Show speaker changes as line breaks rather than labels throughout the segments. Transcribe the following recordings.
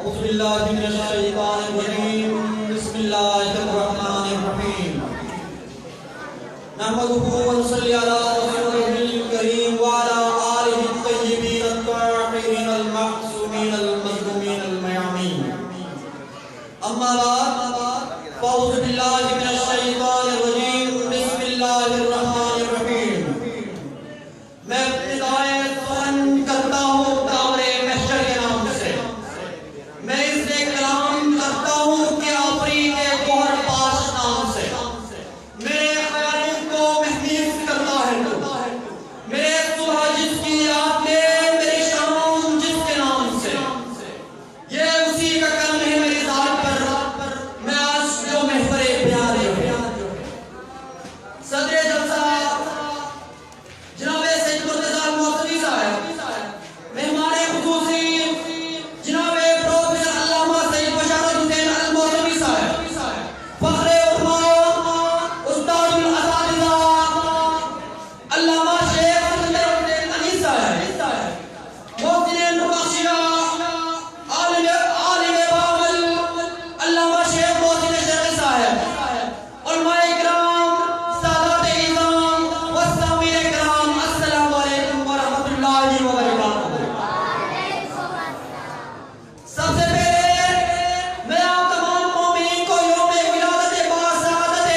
أعوذ بالله من الشيطان الرجيم بسم الله الرحمن الرحيم نحمده ونصلي على رسوله الكريم وعلى آله الطيبين الطاهرين المعصومين المظلومين الميامين أما بعد فأعوذ بالله من الشيطان الرجيم بسم الله الرحمن الرحيم میں ابتدائے سخن کرتا ہوں دامر محشر کے نام سے میں اس سے کلام کرتا ہوں کہ آفرین گوہر پاش نام سے میرے خیالوں کو محمیز کرتا ہے تو میرے صبح جس کی یاد میں میری شام جس کے نام سے یہ اسی کا کرم ہے میری ذات پر میں آج جو محفر پیارے ہوں صدر جلسہ جناب سید مرتضی موسوی صاحب مہمان خصوصی جناب پروفیسر علامہ سید بشارت حسین الموسوی صاحب فخر علماء استاد الاساتذہ علامہ شیخ حسین علی صاحب محسن نقاشیہ عالم بابل علامہ شیخ محسن شرقی صاحب علماء اکرام سادات اعظام والسامعین اکرام السلام علیکم ورحمۃ اللہ وبرکاتہ سب سے پہلے میں آپ تمام مومنین کو یوم ولادت باسعادت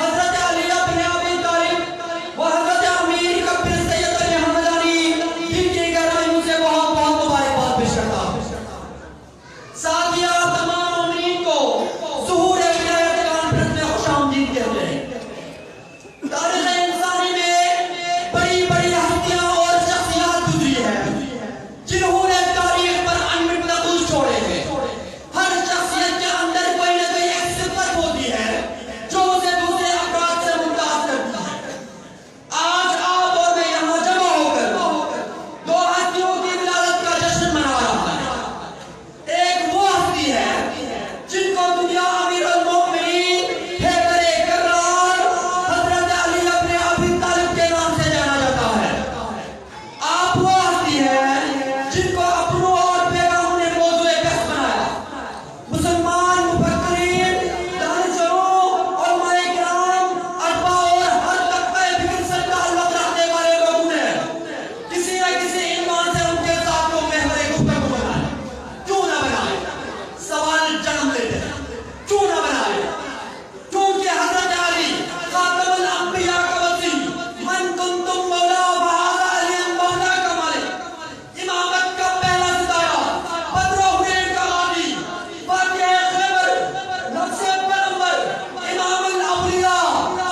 حضرت علی بن ابی طالب و حضرت امیر کبیر سید علی حمدانی جن کی گہرائیوں سے بہت بہت مبارکباد پیش کرتا ہوں ساتھ ہی آپ تمام مومنین کو ظہور ولایت کانفرنس میں خوش آمدید کہتے ہیں تاریخ انسانی میں بڑی بڑی ہستیاں اور شخصیات گزری ہیں جنہوں نے تاریخ پر انمٹ نقوش چھوڑے ہیں ہر شخصیت کے اندر کوئی نہ کوئی ایک صفت ہوتی ہے جو اسے دوسرے افراد سے ممتاز کرتی ہے آج آپ اور میں یہاں جمع ہو کر دو ہستیوں کی ولادت کا جشن منا رہا ہے ایک وہ ہستی ہے جن کو دنیا امیر المؤمنین حیدر کرار حضرت علی بن ابی طالب کے نام سے جانا جاتا ہے آپ وہ ہستی ہیں جن کو اپنوں اور پیغاموں نے موضوع بحث بنایا مسلمان مفکرین دانشوروں علماء کرام ارباب اور ہر طبقہ فکر سے تعلق رکھنے والے لوگوں نے کسی نہ کسی عنوان سے ان کے ساتھ کو محور گفتگو بنایا کیوں نہ بنائے سوال جنم لیتے ہیں کیوں نہ بنائے کیونکہ حضرت علی خاتم الانبیاء کا وسیع من کنتم مولا فہذا علی مولا کا مالک امامت کا پہلا ستارہ بدر و حنین کا غازی فاتح خیبر نفس پیغمبر امام الاولیاء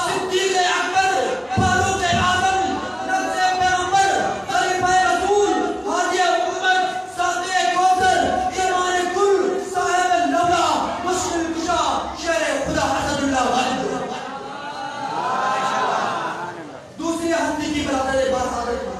صدیق اکبر فاروق اعظم نفس پیغمبر خلیفہ رسول ہادی امت ساقی کوثر ایمان کل صاحب اللولا مشکل کشا شیر خدا حسد اللہ غالب دوسری ہستی کی برادر باسعادت